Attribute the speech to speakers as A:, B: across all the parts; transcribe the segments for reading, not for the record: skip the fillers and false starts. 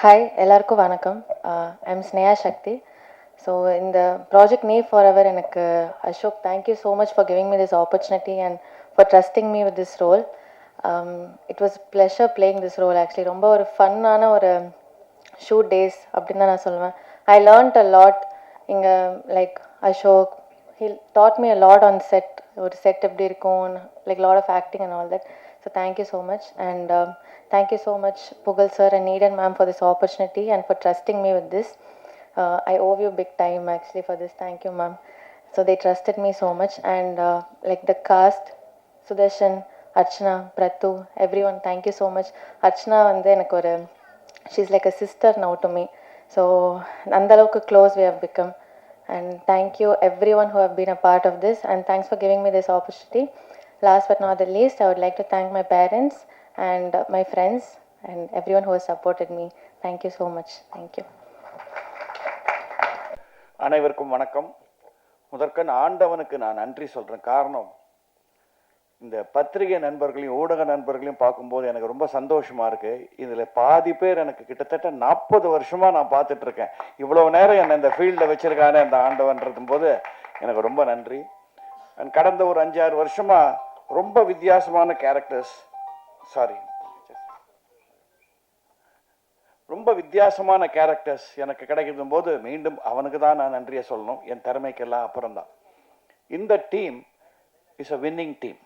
A: Hi, எல்லாருக்கும் வணக்கம். I'm Sneha Shakti. So in the project Knee Forever, எனக்கு Ashok, thank you so much for giving me this opportunity and for trusting me with this role. It was a pleasure playing this role actually. ரொம்ப ஒரு ஃபன்னான ஒரு shoot days அப்படின்னு தான் நான் சொல்லுவேன். I learnt a lot. இங்கே like Ashok he taught me a lot on set. ஒரு set எப்படி இருக்கும், like lot of acting and all that. So thank you so much, and thank you so much Pugal sir and Needan ma'am for this opportunity and for trusting me with this. I owe you big time actually for this. Thank you ma'am. So they trusted me so much, and like the cast, Sudarshan, Archana, Prathu, everyone, thank you so much. Archana வந்து எனக்கு ஒரு she's like a sister now to me. So அந்த அளவுக்கு close we have become. And thank you everyone who have been a part of this, and thanks for giving me this opportunity. Last but not the least, I would like to thank my parents and my friends and everyone who has supported me. Thank you so much. Thank you.
B: அனைவருக்கும் வணக்கம். முதற்கண் ஆண்டவனுக்கு நான் நன்றி சொல்கிறேன். காரணம், இந்த பத்திரிகை நண்பர்களையும் ஊடக நண்பர்களையும் பார்க்கும்போது எனக்கு ரொம்ப சந்தோஷமாக இருக்குது. இதில் பாதி பேர் எனக்கு கிட்டத்தட்ட 40 வருஷமாக நான் பார்த்துட்ருக்கேன். இவ்வளோ நேரம் என்னை இந்த ஃபீல்டில் வச்சுருக்கானே அந்த ஆண்டவன்றதும் போது எனக்கு ரொம்ப நன்றி. அண்ட் கடந்த ஒரு 5-6 வருஷமாக ரொம்ப வித்தியாசமான கேரக்டர்ஸ், ரொம்ப வித்தியாசமான கேரக்டர்ஸ் எனக்கு கிடைக்கும் போது மீண்டும் அவனுக்கு தான் நான் நன்றியை சொல்லணும். என் திறமைக்கெல்லாம் அப்புறம்தான். இந்த team is a winning team.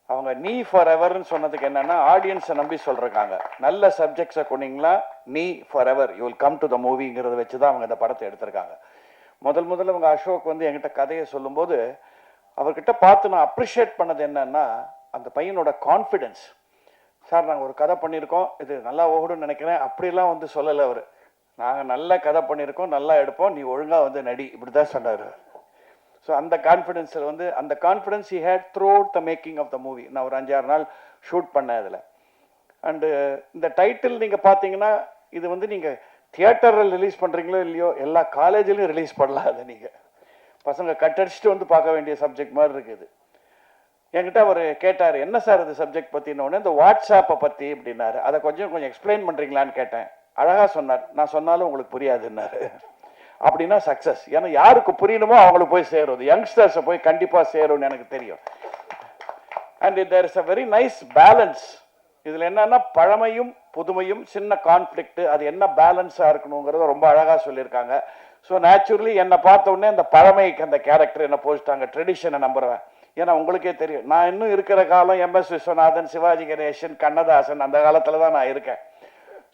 B: அவங்க நீ ஃபார் எவர்னு சொன்னதுக்கு என்னென்னா, ஆடியன்ஸை நம்பி சொல்கிறாங்க. நல்ல சப்ஜெக்ட்ஸை கொண்டீங்களா, நீ forever you will come to the மூவிங்கிறத வச்சு தான் அவங்க இந்த படத்தை எடுத்திருக்காங்க. முதல்ல அவங்க அசோக் வந்து என்கிட்ட கதையை சொல்லும்போது அவர்கிட்ட பார்த்து நான் அப்ரிஷியேட் பண்ணது என்னன்னா, அந்த பையனோட கான்ஃபிடென்ஸ். சார், நாங்கள் ஒரு கதை பண்ணியிருக்கோம், இது நல்லா ஓடுன்னு நினைக்கிறேன், அப்படிலாம் வந்து சொல்லலை அவர். நாங்கள் நல்ல கதை பண்ணியிருக்கோம், நல்லா எடுப்போம், நீ ஒழுங்காக வந்து நடி, இப்படி தான் சொன்னார். ஸோ அந்த கான்ஃபிடென்ஸில் வந்து அந்த confidence he had throughout the making of the movie. நான் ஒரு 5-6 நாள் ஷூட் பண்ணேன் அதில். அண்டு இந்த டைட்டில் நீங்கள் பார்த்தீங்கன்னா, இது வந்து நீங்கள் தியேட்டரில் ரிலீஸ் பண்ணுறீங்களோ இல்லையோ, எல்லா காலேஜ்லேயும் ரிலீஸ் பண்ணலாம். அதை நீங்கள் பசங்க கட்டடிச்சுட்டு வந்து பார்க்க வேண்டிய சப்ஜெக்ட் மாதிரி இருக்குது. என்கிட்ட அவர் கேட்டார், என்ன சார் இது சப்ஜெக்ட் பற்றினோடனே, இந்த வாட்ஸ்ஆப்பை பற்றி அப்படின்னாரு. அதை கொஞ்சம் எக்ஸ்பிளைன் பண்ணுறீங்களான்னு கேட்டேன். அழகாக சொன்னார். நான் சொன்னாலும் உங்களுக்கு புரியாதுன்னாரு. அப்படின்னா சக்ஸஸ். ஏன்னா யாருக்கு புரியணுமோ அவங்களுக்கு போய் சேரும், யங்ஸ்டர்ஸை போய் கண்டிப்பாக சேரும்னு எனக்கு தெரியும். And there is a very nice balance. இதில் என்னன்னா, பழமையும் புதுமையும், சின்ன கான்ஃப்ளிக்ட், அது என்ன பேலன்ஸாக இருக்கணுங்கிறத ரொம்ப அழகாக சொல்லியிருக்காங்க. ஸோ நேச்சுரலி என்னை பார்த்த உடனே அந்த பழமைக்கு அந்த கேரக்டர் என்ன போச்சுட்டாங்க. ட்ரெடிஷனை நம்புறேன். ஏன்னா உங்களுக்கே தெரியும், நான் இன்னும் இருக்கிற காலம் எம்எஸ் விஸ்வநாதன், சிவாஜி கணேசன், கண்ணதாசன், அந்த காலத்தில் தான் நான் இருக்கேன்.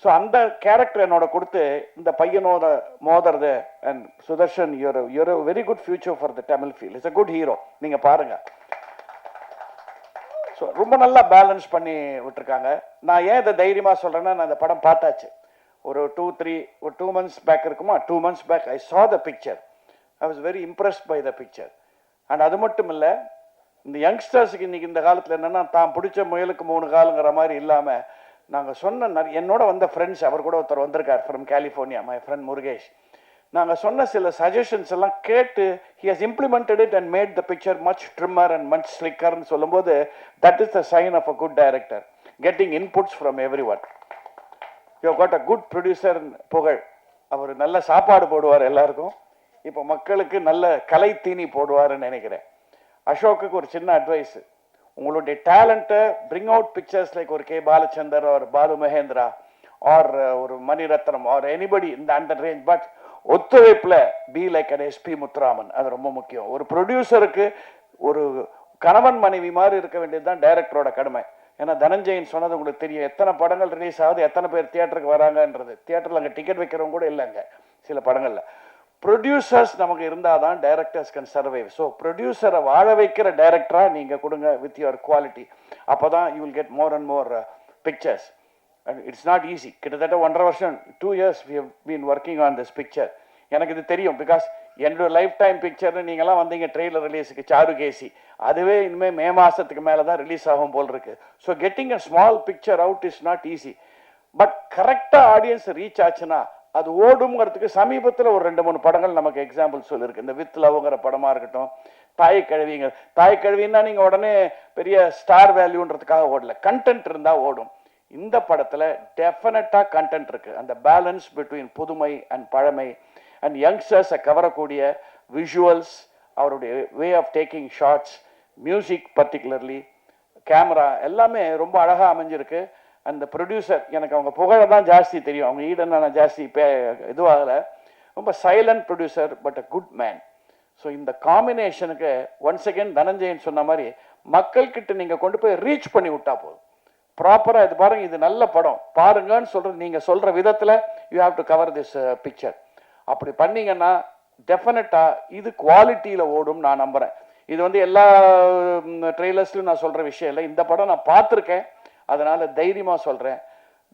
B: ஸோ அந்த கேரக்டர் என்னோட கொடுத்து இந்த பையனோட மோதுறது. And Sudarshan, your very good future for the Tamil field. It's a good hero. நீங்கள் பாருங்கள். ஸோ ரொம்ப நல்லா பேலன்ஸ் பண்ணி விட்டுருக்காங்க. நான் ஏன் இதை தைரியமாக சொல்கிறேன்னா, நான் இந்த படம் பார்த்தாச்சு. ஒரு 2 months பேக் இருக்குமா, 2 months back I saw the picture. I was very impressed by the picture. And அது மட்டும் இல்லை, இந்த யங்ஸ்டர்ஸுக்கு இன்றைக்கி இந்த காலத்தில் என்னென்னா, தான் பிடிச்ச முயலுக்கு 3 காலுங்கிற மாதிரி இல்லாமல், நாங்கள் சொன்ன என்னோட வந்த ஃப்ரெண்ட்ஸ், அவர் கூட ஒருத்தர் வந்திருக்கார் from California, my friend Murugesh. நாங்கள் சொன்ன சில சஜஷன்ஸ் எல்லாம் கேட்டு he has implemented it and made the picture much trimmer and much slicker ன்னு சொல்லும்போது, that is the sign of a good director, getting inputs from everyone. You have got a good producer, புகழ். அவர் நல்ல சாப்பாடு போடுவார் எல்லாருக்கும். இப்போ மக்களுக்கு நல்ல கலை தீனி போடுவார்னு நினைக்கிறேன். அசோக்குக்கு ஒரு சின்ன அட்வைஸ், உங்களுடைய டேலண்ட்டை பிரிங் அவுட் பிக்சர்ஸ் லைக் ஒரு K Balachander or Balu Mahendra or ஒரு மணிரத்னம் ஆர் எனிபடி இந்த அந்த ரேஞ்ச். பட் ஒத்துழைப்பில் be like an SP Muthuraman. அது ரொம்ப முக்கியம். ஒரு ப்ரொடியூசருக்கு ஒரு கணவன் மனைவி மாதிரி இருக்க வேண்டியது தான் டைரக்டரோட கடமை. ஏன்னா தனஞ்சயன் சொன்னது உங்களுக்கு தெரியும், எத்தனை படங்கள் ரிலீஸ் ஆகுது, எத்தனை பேர் தியேட்டருக்கு வராங்கன்றது. தியேட்டரில் அங்கே டிக்கெட் வைக்கிறவங்க கூட இல்லைங்க சில படங்களில். ப்ரொடியூசர்ஸ் நமக்கு இருந்தால் தான் டைரக்டர்ஸ் கேன் சர்வைவ். ஸோ ப்ரொடியூசரை வாழ வைக்கிற டைரக்டராக நீங்கள் கொடுங்க வித் யுவர் குவாலிட்டி. அப்போ தான் you will get more and more pictures. And it's not easy. கிட்டத்தட்ட 1.5 வருஷம், 2 years we have been working on this picture. எனக்கு இது தெரியும், பிகாஸ் என்னோட லைஃப் டைம் பிக்சர்னு நீங்களாம் வந்தீங்க ட்ரெய்லர் ரிலீஸுக்கு, சாருகேசி. அதுவே இனிமேல் மே மாதத்துக்கு மேலே தான் ரிலீஸ் ஆகும் போல் இருக்கு. So getting a small picture out is not easy. But கரெக்டாக ஆடியன்ஸ் ரீச் ஆச்சுன்னா அது ஓடுங்கிறதுக்கு சமீபத்தில் ஒரு 2-3 படங்கள் நமக்கு எக்ஸாம்பிள் சொல்லியிருக்கு. இந்த வித் லவ்ங்கிற படமாக இருக்கட்டும், தாய் கழுவின்னா நீங்கள் உடனே பெரிய ஸ்டார் வேல்யூன்றதுக்காக ஓடல, கண்டென்ட் இருந்தால் ஓடும். இந்த படத்தில் டெஃபினட்டாக கண்டென்ட் இருக்குது. அந்த பேலன்ஸ் பிட்வீன் புதுமை அண்ட் பழமை அண்ட் யங்ஸ்டர்ஸை கவரக்கூடிய விஷுவல்ஸ், அவருடைய way of taking shots, music particularly, camera எல்லாமே ரொம்ப அழகாக அமைஞ்சிருக்கு. அந்த ப்ரொடியூசர் எனக்கு அவங்க புகழை தான் ஜாஸ்தி தெரியும், அவங்க ஈடனான ஜாஸ்தி இதுவாகலை. ரொம்ப silent producer but a good man. So இந்த காம்பினேஷனுக்கு ஒன்ஸ் அகேன் தனஞ்சயன் சொன்ன மாதிரி மக்கள்கிட்ட நீங்கள் கொண்டு போய் ரீச் பண்ணி விட்டா போதும். ப்ராப்பராக இது பாருங்கள், இது நல்ல படம் பாருங்கன்னு சொல்கிறது, நீங்கள் சொல்கிற விதத்தில் you have to cover this picture. அப்படி பண்ணீங்கன்னா டெஃபினட்டாக இது குவாலிட்டியில் ஓடும் நான் நம்புகிறேன். இது வந்து எல்லா ட்ரெய்லர்ஸ்லையும் நான் சொல்கிற விஷயம் இல்லை, இந்த படம் நான் பார்த்துருக்கேன், அதனால் தைரியமாக சொல்கிறேன்,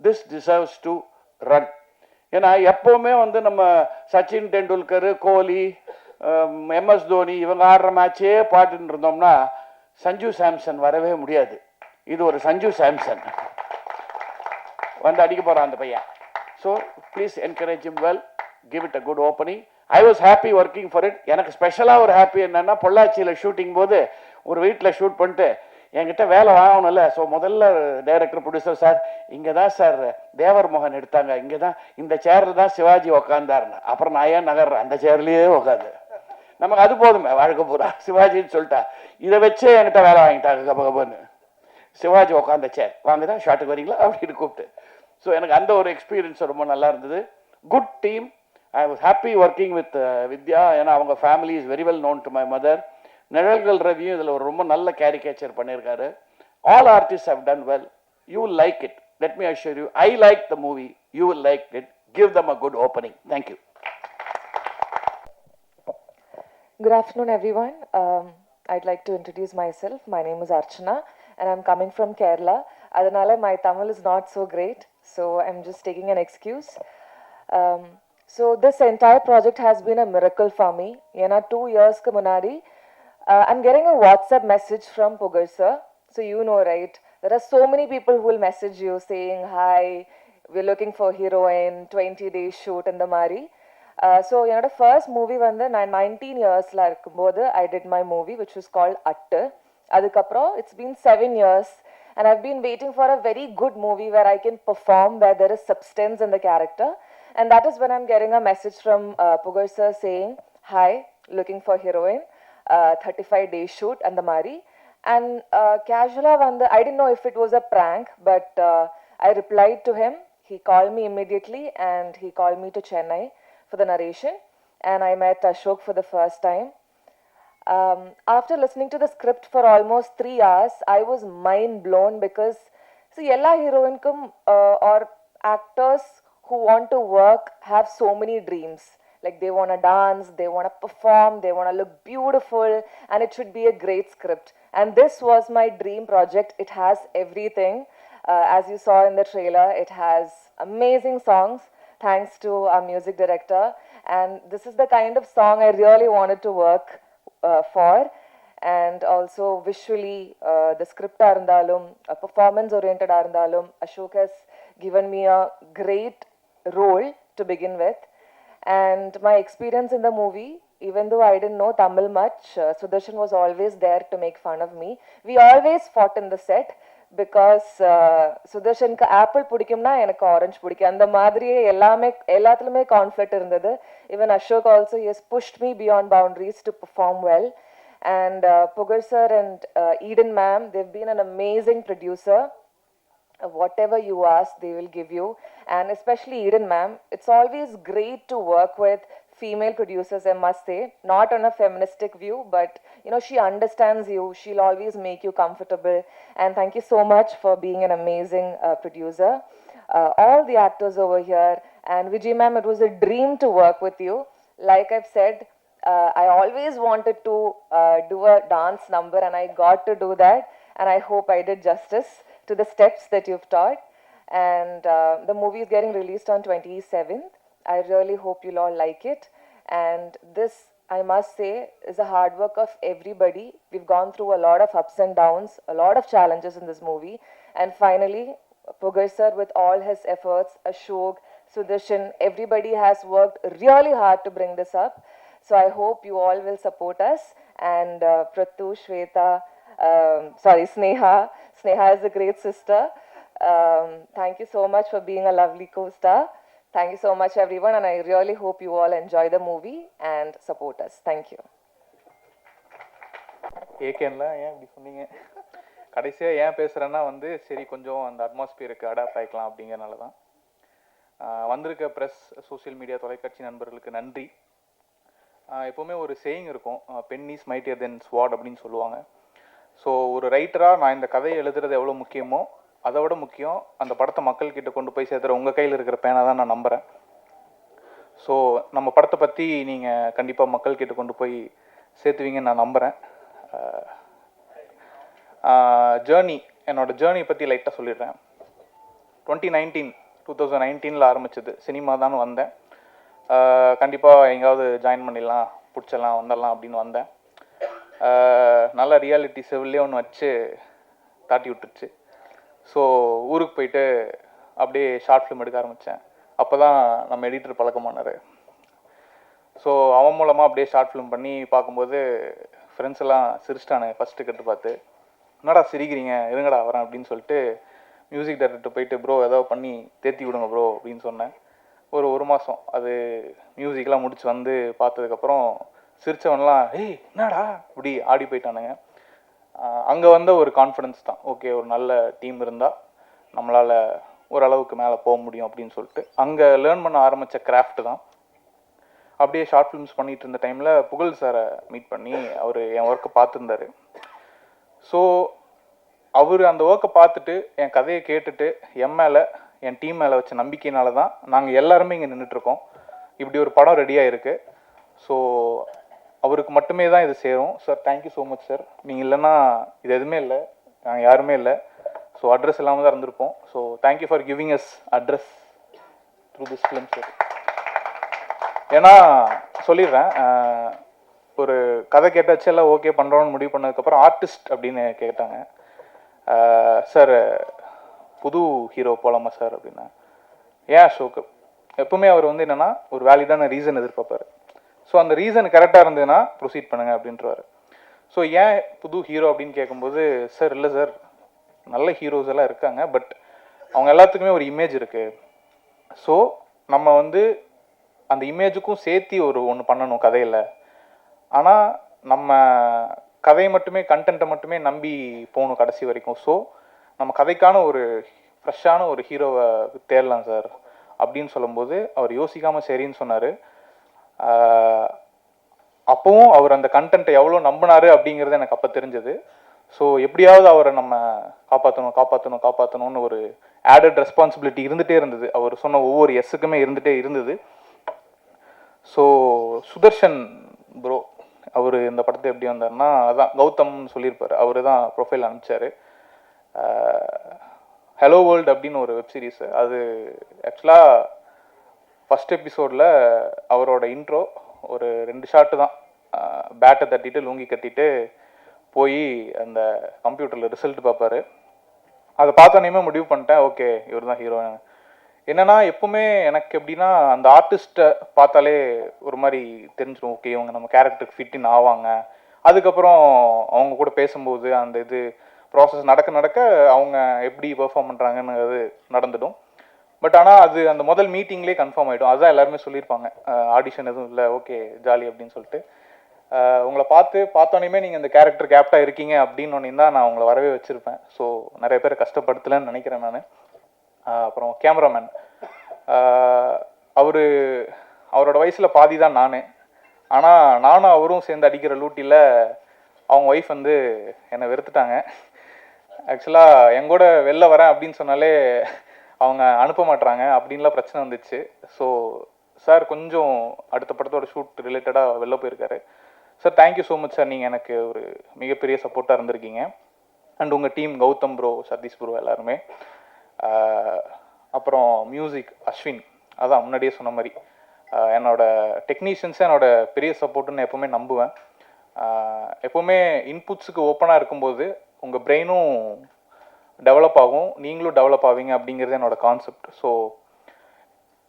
B: திஸ் டிசர்வ்ஸ் டு ரன். ஏன்னா எப்போவுமே வந்து நம்ம சச்சின் டெண்டுல்கர், கோலி, MS தோனி இவங்க ஆடுற மேட்சே பாட்டுன்னு இருந்தோம்னா சஞ்சு சாம்சன் வரவே முடியாது. இது ஒரு சஞ்சு சாம்சன் வந்து அடிக்க போகிறான் அந்த பையன். So please encourage him well, give it a good opening. I was happy working for it. எனக்கு ஸ்பெஷலாக ஒரு ஹாப்பி என்னென்னா, பொள்ளாச்சியில் ஷூட்டிங் போது ஒரு வீட்டில் ஷூட் பண்ணிட்டு என்கிட்ட வேலை வாங்கணும்ல. ஸோ முதல்ல டைரக்டர் ப்ரொடியூசர், சார் இங்கே தான் சார் தேவர் மோகன் எடுத்தாங்க, இங்கே தான் இந்த சேரில் தான் சிவாஜி உக்காந்தாருன்னு. அப்புறம் நான் ஏன் நகர்றேன், அந்த சேர்லேயே உட்காந்து நமக்கு அது போதுமே வாழ்க்கை பூரா சிவாஜின்னு சொல்லிட்டா. இதை வச்சே என்கிட்ட வேலை வாங்கிட்டாங்க கபகபன்னு. சிவாஜி உட்காந்த சேர் வாங்க தான் ஷாட்டுக்கு வரீங்களா அப்படின்னு கூப்பிட்டு. ஸோ எனக்கு அந்த ஒரு எக்ஸ்பீரியன்ஸ் ரொம்ப நல்லா இருந்தது. Good team. I was happy working with Vidya. ஏன்னா அவங்க family is very well known to my mother. Nizhalgal ரவியும் இதில் ஒரு ரொம்ப நல்ல கேரிகேச்சர் பண்ணியிருக்காரு. All artist have done well. You will like it, let me assure you. I like the movie, you will like it. Give them a good opening. Thank you.
C: Good afternoon, everyone. I'd like to introduce myself. My name is Archana, and I'm coming from Kerala. Adanale, my Tamil is not so great, so I'm just taking an excuse. So this entire project has been a miracle for me. Yena 2 years ke munadi, I'm getting a WhatsApp message from Pugar sir. So you know, right? There are so many people who will message you saying, "Hi, we're looking for heroine, 20-day shoot in the Mari." So என்னோட first movie வந்து நான் 19 இயர்ஸில் இருக்கும்போது I did my movie which was called at. அதுக்கப்புறம் it's been 7 years and I've been waiting for a very good movie where I can perform, where there is substance in the character, and that is when I'm getting a message from Pugar sir saying, "Hi, looking for heroine, 35-day shoot and the Mari." And casually வந்து I didn't know if it was a prank, but I replied to him. He called me immediately and he called me to Chennai for the narration, and I met Ashok for the first time. After listening to the script for almost 3 hours, I was mind blown because see, ella heroine or actors who want to work have so many dreams. Like they want to dance, they want to perform, they want to look beautiful, and it should be a great script. And this was my dream project. It has everything. As you saw in the trailer, it has amazing songs, thanks to our music director. And this is the kind of song I really wanted to work for. And also visually, the script arundalum, performance oriented arundalum, Ashok has given me a great role to begin with. And my experience in the movie, even though I didn't know Tamil much, Sudarshan was always there to make fun of me. We always fought in the set. Because சுதர்ஷனுக்கு apple பிடிக்கும்னா எனக்கு orange பிடிக்கும், அந்த மாதிரியே எல்லாத்துலேயுமே conflict இருந்தது. Even Ashok also has pushed me beyond boundaries to perform well. And Pugazh sir and Eden ma'am, they've been an amazing producer. Whatever you ask, they will give you. And especially Eden ma'am, it's always great to work with female producers, I must say. Not on a feministic view, but you know, she understands you. She'll always make you comfortable. And thank you so much for being an amazing producer. All the actors over here. And Vijay ma'am, it was a dream to work with you. Like I've said, I always wanted to do a dance number, and I got to do that. And I hope I did justice to the steps that you've taught. And the movie is getting released on 27th. I really hope you'll all like it. And this, I must say, is a hard work of everybody. We've gone through a lot of ups and downs, a lot of challenges in this movie. And finally, Pugar sir, with all his efforts, Ashok, Sudarshan, everybody has worked really hard to bring this up. So I hope you all will support us. And Prathu, Shweta, Sneha. Sneha is a great sister. Thank you so much for being a lovely co-star. Thank you so much, everyone, and I really hope you all enjoy the movie and support us. Thank you.
D: ஏகேன்லாம் ஏன் இப்படி சொன்னீங்க? கடைசியாக ஏன் பேசுகிறேன்னா வந்து சரி கொஞ்சம் அந்த அட்மாஸ்பியருக்கு adapt ஆகிக்கலாம் அப்படிங்கிறனால தான். வந்திருக்க ப்ரெஸ், சோஷியல் மீடியா, தொலைக்காட்சி நண்பர்களுக்கு நன்றி. எப்போவுமே ஒரு சேயிங் இருக்கும், பென் இஸ் மைட்டியர் தென் ஸ்வாட் அப்படின்னு சொல்லுவாங்க. ஸோ ஒரு ரைட்டராக நான் இந்த கதையை எழுதுறது எவ்வளோ முக்கியமோ அதை விட முக்கியம் அந்த படத்தை மக்கள்கிட்ட கொண்டு போய் சேர்த்துற உங்கள் கையில் இருக்கிற பேனா தான் நான் நம்புகிறேன். ஸோ நம்ம படத்தை பற்றி நீங்கள் கண்டிப்பாக மக்கள்கிட்ட கொண்டு போய் சேர்த்துவீங்கன்னு நான் நம்புகிறேன். ஜேர்னி, என்னோடய ஜேர்னி பற்றி லைட்டாக சொல்லிடுறேன். 2019 ஆரம்பிச்சது. சினிமா தான் வந்தேன். கண்டிப்பாக எங்கேயாவது ஜாயின் பண்ணிடலாம், பிடிச்சிடலாம், வந்துடலாம் அப்படின்னு வந்தேன். நல்ல ரியாலிட்டி செவிலே ஒன்று வச்சு தாட்டி விட்டுருச்சு. ஸோ ஊருக்கு போயிட்டு அப்படியே ஷார்ட் ஃபிலிம் எடுக்க ஆரம்பித்தேன். அப்போ தான் நம்ம எடிட்டர் பழக்கமானார். ஸோ அவன் மூலமாக அப்படியே ஷார்ட் ஃபிலிம் பண்ணி பார்க்கும்போது ஃப்ரெண்ட்ஸ் எல்லாம் சிரிச்சிட்டானுங்க. ஃபஸ்ட்டு கட்டு பார்த்து என்னடா சிரிக்கிறீங்க, இருங்கடா வரேன் அப்படின்னு சொல்லிட்டு மியூசிக் டைரக்டர் போயிட்டு ப்ரோ ஏதோ பண்ணி தேத்தி விடுங்க ப்ரோ அப்படின்னு சொன்னேன். ஒரு மாதம் அது மியூசிக்லாம் முடிச்சு வந்து பார்த்ததுக்கப்புறம் சிரித்தவன்லாம் ஏய் என்னடா இப்படி ஆடி போயிட்டானுங்க. அங்கே வந்த ஒரு கான்ஃபிடன்ஸ் தான், ஓகே ஒரு நல்ல டீம் இருந்தால் நம்மளால் ஓரளவுக்கு மேலே போக முடியும் அப்படின்னு சொல்லிட்டு அங்கே லேர்ன் பண்ண ஆரம்பித்த கிராஃப்ட் தான். அப்படியே ஷார்ட் ஃபிலிம்ஸ் பண்ணிகிட்டு இருந்த டைமில் புகழ் சாரை மீட் பண்ணி அவர் என் ஒர்க்கை பார்த்துருந்தாரு. ஸோ அவர் அந்த ஒர்க்கை பார்த்துட்டு என் கதையை கேட்டுட்டு என் மேலே என் டீம் மேலே வச்ச நம்பிக்கையினால தான் நாங்கள் எல்லாருமே இங்கே நின்றுட்டுருக்கோம். இப்படி ஒரு படம் ரெடியாக இருக்குது. ஸோ அவருக்கு மட்டுமே தான் இது சேரும். Sir thank you so much sir. நீங்கள் இல்லைன்னா இது எதுவுமே இல்லை, நாங்கள் யாருமே இல்லை. ஸோ அட்ரஸ் இல்லாமல் தான் இருந்திருப்போம். So thank you for giving us address through this film sir. ஏன்னா சொல்லிடுறேன், ஒரு கதை கேட்டாச்சு எல்லாம் ஓகே பண்ணுறோன்னு முடிவு பண்ணதுக்கப்புறம் ஆர்டிஸ்ட் அப்படின்னு கேட்டாங்க. சார் புது ஹீரோ போகலாமா சார் அப்படின்னா, ஏன் அசோக் எப்பவுமே அவர் வந்து என்னென்னா ஒரு வேலிடான ரீசன் எதிர்பார்ப்பார். ஸோ அந்த ரீசன் கரெக்டாக இருந்ததுன்னா ப்ரொசீட் பண்ணுங்கள் அப்படின்றவார். ஸோ ஏன் புது ஹீரோ அப்படின்னு கேட்கும்போது சார் இல்லை சார் நல்ல ஹீரோஸ் எல்லாம் இருக்காங்க, பட் அவங்க எல்லாத்துக்குமே ஒரு இமேஜ் இருக்குது. ஸோ நம்ம வந்து அந்த இமேஜுக்கும் சேர்த்தி ஒன்று பண்ணணும் கதையில். ஆனால் நம்ம கதையை மட்டுமே கண்டென்ட்டை மட்டுமே நம்பி போகணும் கடைசி வரைக்கும். ஸோ நம்ம கதைக்கான ஒரு ஃப்ரெஷ்ஷான ஒரு ஹீரோவை தேடலாம் சார் அப்படின்னு சொல்லும்போது அவர் யோசிக்காமல் சரின்னு சொன்னார். அப்போவும் அவர் அந்த கண்டென்ட்டை எவ்வளோ நம்பினார் அப்படிங்கிறது எனக்கு அப்போ தெரிஞ்சது. ஸோ எப்படியாவது அவரை நம்ம காப்பாற்றணும்னு ஒரு ஆடட் ரெஸ்பான்சிபிலிட்டி இருந்துகிட்டே இருந்தது. அவர் சொன்ன ஒவ்வொரு எஸ்ஸுக்குமே இருந்துகிட்டே இருந்தது. ஸோ சுதர்ஷன் ப்ரோ அவர் இந்த படத்தை எப்படி வந்தார்னா, அதான் கௌதம்னு சொல்லியிருப்பார், அவர் தான் ப்ரொஃபைல் அனுப்பிச்சார். ஹலோ வேர்ல்டு அப்படின்னு ஒரு வெப் சீரிஸ். அது ஆக்சுவலாக ஃபஸ்ட் எபிசோடில் அவரோட இன்ட்ரோ ஒரு 2 ஷாட்டு தான். பேட்டை தட்டிட்டு லுங்கி கட்டிட்டு போய் அந்த கம்ப்யூட்டரில் ரிசல்ட் பார்ப்பார். அதை பார்த்தோன்னே முடிவு பண்ணிட்டேன், ஓகே இவர் தான் ஹீரோ. என்னென்னா எப்பவுமே எனக்கு எப்படின்னா அந்த ஆர்டிஸ்ட்டை பார்த்தாலே ஒரு மாதிரி தெரிஞ்சிடும், ஓகே இவங்க நம்ம கேரக்டருக்கு ஃபிட்டின் ஆவாங்க. அதுக்கப்புறம் அவங்க கூட பேசும்போது அந்த இது ப்ராசஸ் நடக்க அவங்க எப்படி பெர்ஃபார்ம் பண்ணுறாங்கன்னு நடந்துடும். பட் ஆனால் அது அந்த முதல் மீட்டிங்லேயே கன்ஃபார்ம் ஆகிடும். அதுதான் எல்லாருமே சொல்லியிருப்பாங்க, ஆடிஷன் எதுவும் இல்லை, ஓகே ஜாலி அப்படின்னு சொல்லிட்டு. உங்களை பார்த்தோன்னே நீங்கள் இந்த கேரக்டருக்கு ஆப்டாக இருக்கீங்க அப்படின்னு தான் நான் உங்களை வரவே வச்சுருப்பேன். ஸோ நிறைய பேர் கஷ்டப்படுத்தலைன்னு நினைக்கிறேன் நான். அப்புறம் கேமராமேன், அவரோட வயசில் பாதி தான் நான். ஆனால் நானும் அவரும் சேர்ந்து அடிக்கிற லூட்டியில் அவங்க ஒய்ஃப் வந்து என்னை வெறுத்துட்டாங்க. ஆக்சுவலாக எங்கூட வெளில வரேன் அப்படின்னு சொன்னாலே அவங்க அனுப்ப மாட்டுறாங்க அப்படின்லாம் பிரச்சனை வந்துச்சு. ஸோ சார் கொஞ்சம் அடுத்த படத்தோட ஷூட் ரிலேட்டடாக வெளில போயிருக்காரு. Sir thank you so much sir, நீங்கள் எனக்கு ஒரு மிகப்பெரிய சப்போர்ட்டாக இருந்திருக்கீங்க. அண்ட் உங்கள் team Gautham bro, Sathish bro எல்லாருமே. அப்புறம் மியூசிக் அஸ்வின், அதான் முன்னாடியே சொன்ன மாதிரி என்னோட டெக்னீஷியன்ஸை என்னோட பெரிய சப்போர்ட்டுன்னு எப்போவுமே நம்புவேன். எப்போவுமே இன்புட்ஸுக்கு ஓப்பனாக இருக்கும்போது உங்கள் பிரெயினும் டெவலப் ஆகும், நீங்களும் டெவலப் ஆவீங்க அப்படிங்கிறது என்னோட கான்செப்ட். ஸோ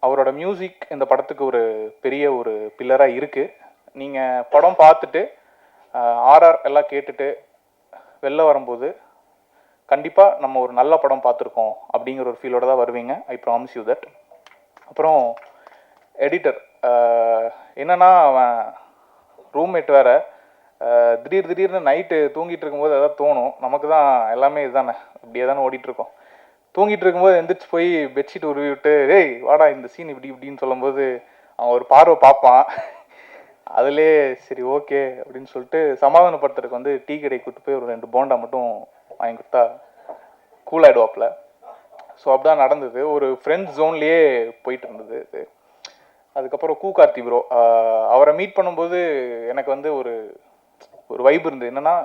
D: அவரோட மியூசிக் இந்த படத்துக்கு ஒரு பெரிய ஒரு பில்லராக இருக்குது. நீங்கள் படம் பார்த்துட்டு ஆர்ஆர் எல்லாம் கேட்டுட்டு வெளில வரும்போது கண்டிப்பாக நம்ம ஒரு நல்ல படம் பார்த்துருக்கோம் அப்படிங்கிற ஒரு ஃபீலோட தான் வருவீங்க. I promise you that. அப்புறம் எடிட்டர் என்னன்னா, அவன் ரூம்மேட் வேறு. திடீர்னு நைட்டு தூங்கிட்டு இருக்கும்போது எதாவது தோணும். நமக்கு தான் எல்லாமே இதுதானே, அப்படியே தானே ஓடிட்டுருக்கோம். தூங்கிட்டு இருக்கும்போது எந்திரிச்சு போய் பெட்ஷீட் உருவி விட்டு, ஏய் வாடா இந்த சீன் இப்படி இப்படின்னு சொல்லும்போது அவன் ஒரு பார்வை பார்ப்பான். அதிலே சரி ஓகே அப்படின்னு சொல்லிட்டு சமாதானப்படுத்துறதுக்கு வந்து டீ கடை கூப்பிட்டு போய் ஒரு 2 போண்டா மட்டும் வாங்கி கொடுத்தா கூல் ஆகிடுவாப்பில். ஸோ அப்படிதான் நடந்தது. ஒரு ஃப்ரெண்ட்ஸ் ஜோன்லேயே போயிட்டு இருந்தது இது. அதுக்கப்புறம் கார்த்தி ப்ரோ, அவரை மீட் பண்ணும்போது எனக்கு வந்து ஒரு ஒரு வைப் இருந்தது. என்னென்னா,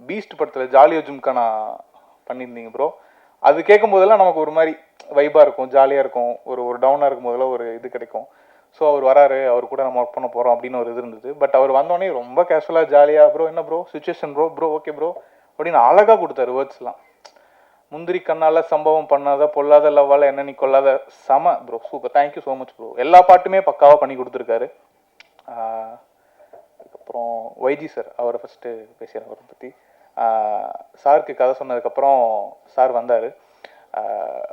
D: பீஸ்ட் படத்தில் ஜாலியோ ஜும்கா நான் பண்ணியிருந்தீங்க ப்ரோ. அது கேட்கும் போதெல்லாம் நமக்கு ஒரு மாதிரி வைப்பாக இருக்கும், ஜாலியாக இருக்கும். ஒரு டவுனாக இருக்கும் போதெல்லாம் ஒரு இது கிடைக்கும். ஸோ அவர் வராரு, அவர் கூட நம்ம ஒர்க் பண்ண போகிறோம் அப்படின்னு ஒரு இது இருந்தது. பட் அவர் வந்தோடனே ரொம்ப கேஷுவலாக ஜாலியாக, ப்ரோ என்ன bro situation bro okay bro அப்படின்னு அழகாக கொடுத்தாரு வேர்ட்ஸ்லாம். முந்திரி கண்ணால் சம்பவம் பண்ணாத பொல்லாத லவ்வால் என்ன நீ கொள்ளாத செம bro, super, thank you so much bro. எல்லா பாட்டுமே பக்காவாக பண்ணி கொடுத்துருக்காரு. அதுக்கப்புறம் ஒய்ஜி சார், அவரை ஃபஸ்ட்டு பேசுகிறேன். அவரை பற்றி சாருக்கு கதை சொன்னதுக்கப்புறம் சார் வந்தார்.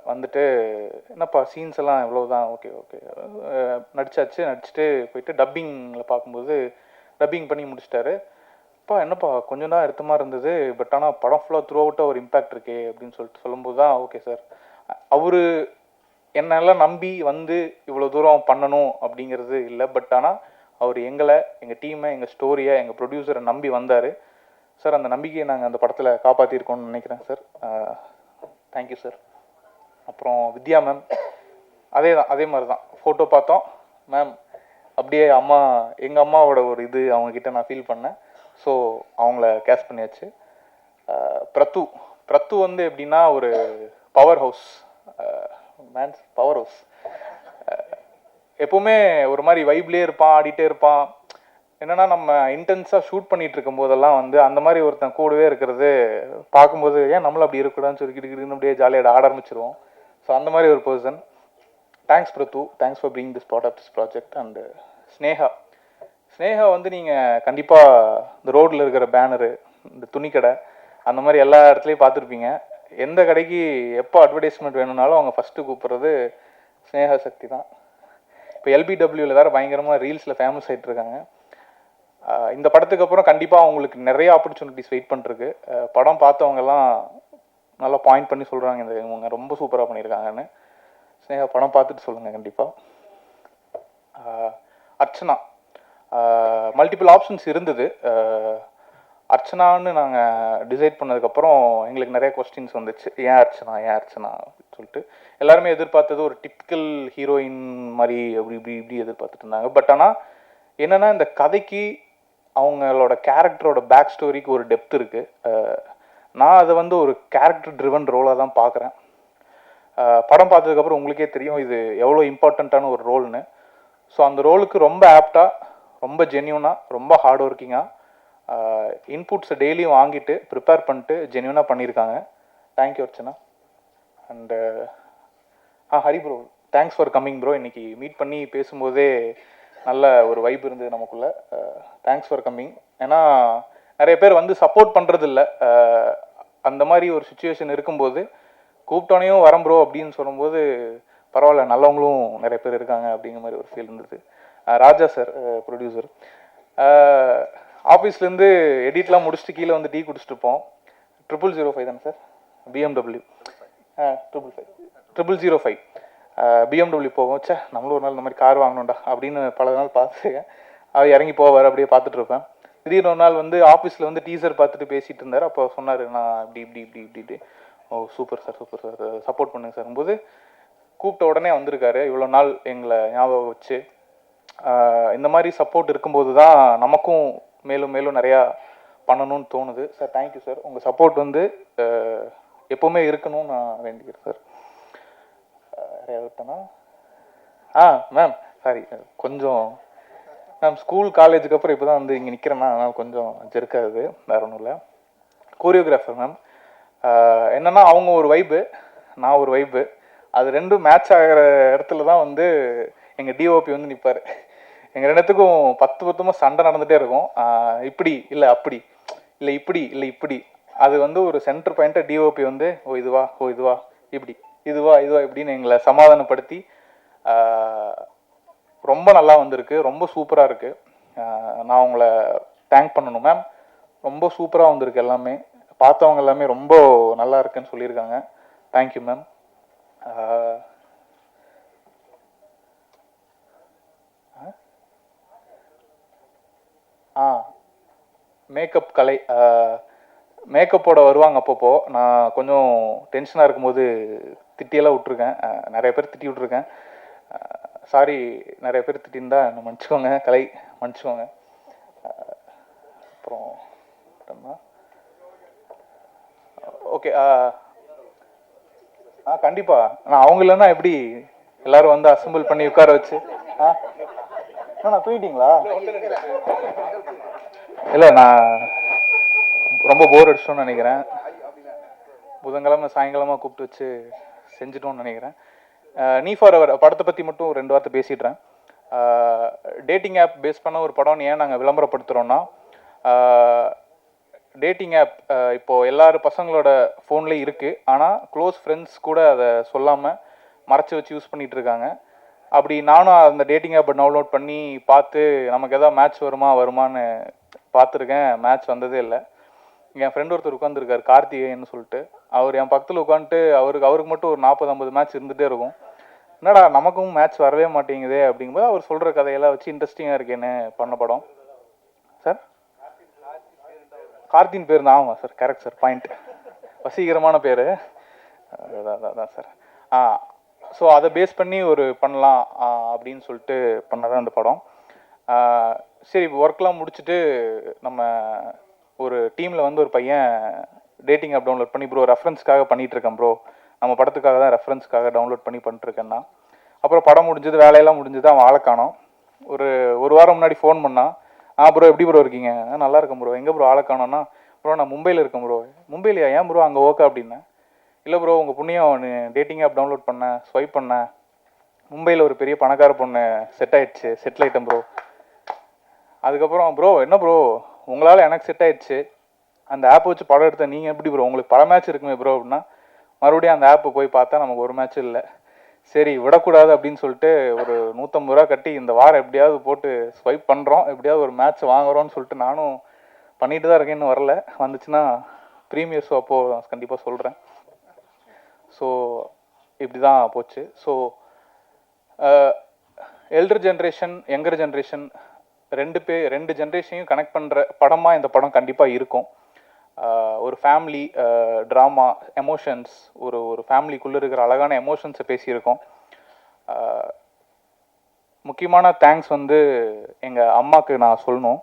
D: வந்துட்டு என்னப்பா சீன்ஸ் எல்லாம் எவ்வளோதான், ஓகே நடிச்சுட்டு போயிட்டு டப்பிங்கில் பார்க்கும்போது டப்பிங் பண்ணி முடிச்சிட்டாரு. அப்பா என்னப்பா கொஞ்சம் தான் எடுத்த மாதிரி இருந்தது, பட் ஆனால் படம் ஃபுல்லாக த்ரூ அவுட்டாக ஒரு இம்பேக்ட் இருக்கே அப்படின்னு சொல்லிட்டு சொல்லும்போது தான் ஓகே சார், அவர் என்னெல்லாம் நம்பி வந்து இவ்வளோ தூரம் பண்ணணும் அப்படிங்கிறது இல்லை. பட் ஆனால் அவர் எங்களை, எங்கள் டீமை, எங்கள் ஸ்டோரியை, எங்கள் ப்ரொடியூசரை நம்பி வந்தார் சார். அந்த நம்பிக்கையை நாங்கள் அந்த படத்தில் காப்பாற்றிருக்கோம்னு நினைக்கிறேன் சார். Thank you sir. அப்புறம் வித்யா மேம், அதே மாதிரி தான் ஃபோட்டோ பார்த்தோம் மேம், அப்படியே எங்கள் அம்மாவோட ஒரு இது அவங்கக்கிட்ட நான் ஃபீல் பண்ணேன். ஸோ அவங்கள கேஷ் பண்ணியாச்சு. பிரத்து வந்து எப்படின்னா ஒரு பவர் ஹவுஸ் எப்போவுமே ஒரு மாதிரி வைப்லேயே இருப்பான், ஆடிட்டே இருப்பான். என்னென்னா நம்ம இன்டென்ஸாக ஷூட் பண்ணிகிட்டு இருக்கும் போதெல்லாம் வந்து அந்த மாதிரி ஒருத்தன் கூடவே இருக்கிறது பார்க்கும்போது ஏன் நம்மளும் அப்படி இருக்கக்கூடாதுன்னு சொல்லி கிட்டுக்கிட்டு அப்படியே ஜாலியாக ஆட ஆரம்பிச்சிருவோம். ஸோ அந்த மாதிரி ஒரு பர்சன். தேங்க்ஸ் பிரத்து, thanks for being this part of this project. And Sneha வந்து நீங்கள் கண்டிப்பாக இந்த ரோட்டில் இருக்கிற பேனரு, இந்த துணிக்கடை, அந்த மாதிரி எல்லா இடத்துலையும் பார்த்துருப்பீங்க. எந்த கடைக்கு எப்போ அட்வர்டைஸ்மெண்ட் வேணும்னாலும் அவங்க ஃபஸ்ட்டு கூப்பிட்றது ஸ்னேகா சக்தி தான். இப்போ எல்பிடபிள்யூவில் வேறு பயங்கரமாக ரீல்ஸில் ஃபேமஸ் ஆகிட்டு இருக்காங்க. இந்த படத்துக்கு அப்புறம் கண்டிப்பாக அவங்களுக்கு நிறைய ஆப்பர்ச்சுனிட்டிஸ் வெயிட் பண்ணிருக்கு. படம் பார்த்தவங்கெல்லாம் நல்லா பாயிண்ட் பண்ணி சொல்கிறாங்க, இவங்க ரொம்ப சூப்பராக பண்ணியிருக்காங்கன்னு. ஸ்னேகா படம் பார்த்துட்டு சொல்லுங்கள் கண்டிப்பாக. அர்ச்சனா, மல்டிபிள் ஆப்ஷன்ஸ் இருந்தது. அர்ச்சனான்னு நாங்கள் டிசைட் பண்ணதுக்கப்புறம் எங்களுக்கு நிறைய கொஸ்டின்ஸ் வந்துச்சு. ஏன் அர்ச்சனா அப்படின்னு சொல்லிட்டு எல்லாருமே எதிர்பார்த்தது ஒரு டிப்பிக்கல் ஹீரோயின் மாதிரி இப்படி எதிர்பார்த்துட்டு இருந்தாங்க. பட் ஆனால் என்னென்னா, இந்த கதைக்கு அவங்களோட கேரக்டரோட பேக் ஸ்டோரிக்கு ஒரு டெப்த் இருக்குது. நான் அதை வந்து ஒரு கேரக்டர் ட்ரிவன் ரோலாக தான் பார்க்குறேன். படம் பார்த்ததுக்கப்புறம் உங்களுக்கே தெரியும் இது எவ்வளோ இம்பார்ட்டண்ட்டான ஒரு ரோல்னு. ஸோ அந்த ரோலுக்கு ரொம்ப ஆப்டாக, ரொம்ப ஜென்யூனாக, ரொம்ப ஹார்ட் ஒர்க்கிங்காக இன்புட்ஸை டெய்லியும் வாங்கிட்டு ப்ரிப்பேர் பண்ணிட்டு ஜென்யூனாக பண்ணியிருக்காங்க. Thank you Archana. And Hari bro, thanks for coming bro. இன்றைக்கி மீட் பண்ணி பேசும்போதே நல்ல ஒரு வைப் இருந்தது நமக்குள்ளே. Thanks for coming. ஏன்னா நிறைய பேர் வந்து சப்போர்ட் பண்ணுறதில்ல. அந்த மாதிரி ஒரு சுச்சுவேஷன் இருக்கும்போது கூப்பிட்டோனையும் வரேன் ப்ரோ அப்படின்னு சொல்லும்போது பரவாயில்ல, நல்லவங்களும் நிறைய பேர் இருக்காங்க அப்படிங்கிற மாதிரி ஒரு ஃபீல் இருந்தது. ராஜா சார், ப்ரொடியூசர், ஆஃபீஸ்லேருந்து எடிட்லாம் முடிச்சுட்டு கீழே வந்து டீ குடிச்சிட்ருப்போம். 005 தானே சார், BMW 500 BMW போவோம். சே நம்மளும் ஒரு நாள் இந்த மாதிரி கார் வாங்கணும்டா அப்படின்னு பல நாள் பார்த்துருக்கேன். அவர் இறங்கி போவார், அப்படியே பார்த்துட்டு இருப்பேன். திடீர்னு ஒரு நாள் வந்து ஆஃபீஸில் வந்து டீசர் பார்த்துட்டு பேசிகிட்டு இருந்தார். அப்போ சொன்னார், நான் இப்படி ஓ சூப்பர் சார் சப்போர்ட் பண்ணுங்க சார் போது கூப்பிட்ட உடனே வந்திருக்காரு. இவ்வளோ நாள் எங்களை ஞாபகம் வச்சு இந்த மாதிரி சப்போர்ட் இருக்கும்போது தான் நமக்கும் மேலும் மேலும் நிறையா பண்ணணும்னு தோணுது. Sir thank you sir. உங்கள் சப்போர்ட் வந்து எப்போவுமே இருக்கணும்னு நான் வேண்டிக்கிறேன் சார். நிறையா விட்டேன்னா மேம் சாரி, கொஞ்சம் மேம் ஸ்கூல் காலேஜுக்கு அப்புறம் இப்போ தான் வந்து இங்கே நிற்கிறேன்னா அதனால் கொஞ்சம் ஜெருக்காது, வேறு ஒன்றும் இல்லை. கோரியோகிராஃபர் மேம், என்னென்னா அவங்க ஒரு வைப்பு, நான் ஒரு வைப்பு, அது ரெண்டும் மேட்ச் ஆகிற இடத்துல தான் வந்து எங்கள் டிஓபி வந்து நிற்பார். எங்கள் ரெண்டுத்துக்கும் 10 சண்டை நடந்துகிட்டே இருக்கும். இப்படி இல்லை அப்படி, இல்லை இப்படி அது வந்து ஒரு சென்டர் பாயிண்ட்டை டிஓபி வந்து ஓ இதுவா இப்படி இதுவா இப்படின்னு எங்களை சமாதானப்படுத்தி ரொம்ப நல்லா வந்திருக்கு, ரொம்ப சூப்பராக இருக்குது. நான் உங்களை தேங்க் பண்ணணும் மேம். ரொம்ப சூப்பராக வந்திருக்கு எல்லாமே. பார்த்தவங்க எல்லாமே ரொம்ப நல்லா இருக்குன்னு சொல்லியிருக்காங்க. Thank you ma'am. மேக்கப் கலை, மேக்கப்போட வருவாங்க அப்பப்போ. நான் கொஞ்சம் டென்ஷனாக இருக்கும்போது திட்டியெல்லாம் விட்ருக்கேன், நிறைய பேர் திட்டி விட்ருக்கேன். சாரி, நிறைய பேர் திட்டிருந்தா என்ன மன்னிச்சுக்கோங்க, கலை மன்னிச்சுக்கோங்க. அப்புறம் ஓகே, கண்டிப்பாக நான் அவங்க இல்லைன்னா எப்படி எல்லோரும் வந்து அசம்பிள் பண்ணி உட்கார வச்சு நான் தூங்கிட்டீங்களா? இல்லை, நான் ரொம்ப போர் அடிச்சிட்டோன்னு நினைக்கிறேன். புதன்கிழமை சாயங்காலமாக கூப்பிட்டு வச்சு செஞ்சிட்டோன்னு நினைக்கிறேன். நீ ஃபார் எவர் படத்தை பற்றி மட்டும் 2 வார்த்தை பேசிடுறேன். டேட்டிங் ஆப் பேஸ் பண்ண ஒரு படம்னு ஏன் நாங்கள் விளம்பரப்படுத்துகிறோன்னா, டேட்டிங் ஆப் இப்போது எல்லாரும் பசங்களோட ஃபோன்லேயும் இருக்குது. ஆனால் க்ளோஸ் ஃப்ரெண்ட்ஸ் கூட அதை சொல்லாமல் மறைச்சி வச்சு யூஸ் பண்ணிகிட்டு இருக்காங்க. அப்படி நானும் அந்த டேட்டிங் ஆப்பை டவுன்லோட் பண்ணி பார்த்து நமக்கு எதாவது மேட்ச் வருமானு பார்த்துருக்கேன். மேட்ச் வந்ததே இல்லை. என் ஃப்ரெண்ட் ஒருத்தர் உட்காந்துருக்கார், கார்த்திகேயன்னு சொல்லிட்டு. அவர் என் பக்கத்தில் உட்காந்துட்டு அவருக்கு மட்டும் ஒரு 40-50 மேட்ச் இருந்துகிட்டே இருக்கும். என்னடா நமக்கும் மேட்ச் வரவே மாட்டேங்குதே அப்படிங்கும்போது அவர் சொல்கிற கதையெல்லாம் வச்சு இன்ட்ரெஸ்டிங்காக இருக்கேன்னு பண்ண படம் சார். கார்த்தின் பேர் தான். ஆமாம் சார், கரெக்ட் சார், பாயிண்ட். வசீகரமான பேர் அதான் சார். ஸோ அதை பேஸ் பண்ணி ஒரு பண்ணலாம் அப்படின்னு சொல்லிட்டு பண்ணதான் அந்த படம். சரி, ஒர்க்லாம் முடிச்சுட்டு நம்ம ஒரு டீமில் வந்து ஒரு பையன் டேட்டிங் ஆப் டவுன்லோட் பண்ணி ப்ரோ ரெஃபரன்ஸ்க்காக பண்ணிகிட்ருக்கேன் ப்ரோ, நம்ம படத்துக்காக தான் ரெஃபரன்ஸ்க்காக டவுன்லோட் பண்ணி பண்ணிட்டுருக்கேன்னா. அப்புறம் படம் முடிஞ்சது, வேலையெல்லாம் முடிஞ்சது, அவன் ஆளை காணோம். ஒரு வாரம் முன்னாடி ஃபோன் பண்ணான். ப்ரோ எப்படி ப்ரோ இருக்கீங்க? நல்லா இருக்கேன் ப்ரோ. எங்கே ப்ரோ ஆளை காணோன்னா, ப்ரோ நான் மும்பையில் இருக்கேன் ப்ரோ. மும்பையிலையா? ஏன் ப்ரோ அங்கே ஓகே அப்படின்னேன். இல்லை ப்ரோ, உங்கள் புண்ணியம் டேட்டிங் ஆப் டவுன்லோட் பண்ணேன், ஸ்வைப் பண்ணேன், மும்பையில் ஒரு பெரிய பணக்கார பொண்ணு செட்டில் ஆகிட்டேன் ப்ரோ. அதுக்கப்புறம் ப்ரோ என்ன ப்ரோ உங்களால் எனக்கு செட் ஆகிடுச்சு, அந்த ஆப்பை வச்சு படம் எடுத்த நீங்கள் எப்படி ப்ரோ, உங்களுக்கு பல மேட்ச் இருக்குமே ப்ரோ அப்படின்னா, மறுபடியும் அந்த ஆப்பை போய் பார்த்தா நமக்கு ஒரு மேட்ச் இல்லை. சரி விடக்கூடாது அப்படின்னு சொல்லிட்டு ஒரு 150 ரூபா கட்டி இந்த வாரம் எப்படியாவது போட்டு ஸ்வைப் பண்ணுறோம், எப்படியாவது ஒரு மேட்ச் வாங்குறோன்னு சொல்லிட்டு நானும் பண்ணிட்டு தான் இருக்கேன். இன்னும் வரல, வந்துச்சுன்னா ப்ரீமியர் ஷோ அப்போது கண்டிப்பாக சொல்கிறேன். ஸோ இப்படி தான் போச்சு. So elder generation, younger generation ரெண்டு ஜென்ரேஷனையும் கனெக்ட் பண்ணுற படமாக இந்த படம் கண்டிப்பாக இருக்கும். ஒரு ஃபேமிலி ட்ராமா, எமோஷன்ஸ், ஒரு ஃபேமிலிக்குள்ளே இருக்கிற அழகான எமோஷன்ஸை பேசியிருக்கோம். முக்கியமான தேங்க்ஸ் வந்து எங்கள் அம்மாவுக்கு நான் சொல்லணும்.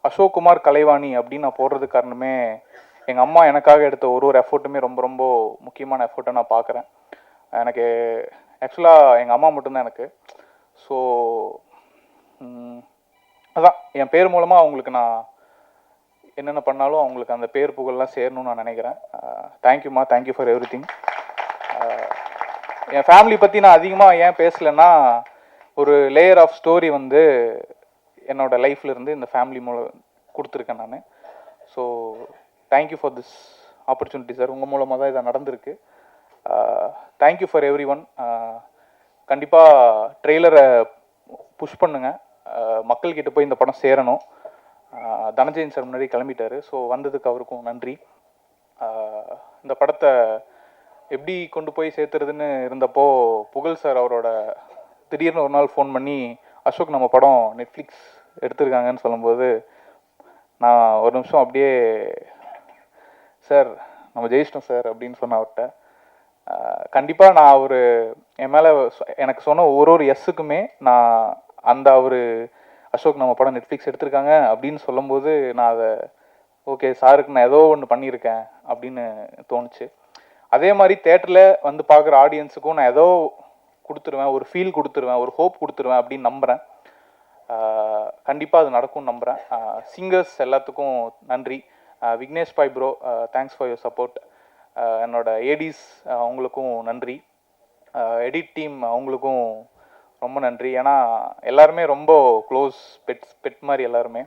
D: அசோக் குமார் கலைவாணி அப்படின்னு நான் போடுறதுக்கு காரணமே எங்கள் அம்மா எனக்காக எடுத்த ஒரு எஃபோர்ட்டுமே ரொம்ப ரொம்ப முக்கியமான எஃபோர்ட்டை நான் பார்க்குறேன். எனக்கு ஆக்சுவலாக எங்கள் அம்மா மட்டும்தான் எனக்கு. ஸோ அதான் என் பேர் மூலமாக அவங்களுக்கு நான் என்னென்ன பண்ணாலும் அவங்களுக்கு அந்த பேர் புகழ்லாம் சேரணும்னு நான் நினைக்கிறேன். தேங்க்யூம்மா, thank you for every thing. N family பற்றி நான் அதிகமாக ஏன் பேசலைன்னா, ஒரு லேயர் ஆஃப் ஸ்டோரி வந்து என்னோடய லைஃப்லேருந்து இந்த ஃபேமிலி மூலம் கொடுத்துருக்கேன் நான். So thank you for this opportunity sir. உங்கள் மூலமாக தான் இது நடந்திருக்கு. Thank you for every one. கண்டிப்பாக ட்ரெய்லரை புஷ் பண்ணுங்கள், மக்கள்கிட்ட போய் இந்த படம் சேரணும். தனஞ்சயன் சார் முன்னாடி கிளம்பிட்டார். ஸோ வந்ததுக்கு அவருக்கும் நன்றி. இந்த படத்தை எப்படி கொண்டு போய் சேர்த்துறதுன்னு இருந்தப்போ புகழ் சார் அவரோட திடீர்னு ஒரு நாள் ஃபோன் பண்ணி, அசோக் நம்ம படம் நெட்ஃப்ளிக்ஸ் எடுத்திருக்காங்கன்னு சொல்லும்போது நான் ஒரு நிமிஷம் அப்படியே, சார் நம்ம ஜெயிச்சிட்டோம் சார் அப்படின்னு சொன்ன அவர்கிட்ட. கண்டிப்பாக நான் என் மேலே எனக்கு சொன்ன ஒரு எஸ்ஸுக்குமே நான் அந்த அசோக் நம்ம படம் நெட்ஃப்ளிக்ஸ் எடுத்திருக்காங்க அப்படின்னு சொல்லும்போது நான் அதை ஓகே சாருக்கு நான் ஏதோ ஒன்று பண்ணியிருக்கேன் அப்படின்னு தோணுச்சு. அதே மாதிரி தேட்டரில் வந்து பார்க்குற ஆடியன்ஸுக்கும் நான் ஏதோ கொடுத்துருவேன், ஒரு ஃபீல் கொடுத்துருவேன், ஒரு ஹோப் கொடுத்துருவேன் அப்படின்னு நம்புகிறேன். கண்டிப்பாக அது நடக்கும்னு நம்புகிறேன். சிங்கர்ஸ் எல்லாத்துக்கும் நன்றி. Vignesh bye bro, thanks for your support. என்னோட ஏடிஸ் அவங்களுக்கும் நன்றி. எடிட் டீம் அவங்களுக்கும் ரொம்ப நன்றி. ஏன்னா எல்லாருமே ரொம்ப க்ளோஸ் பெட் மாதிரி எல்லாருமே.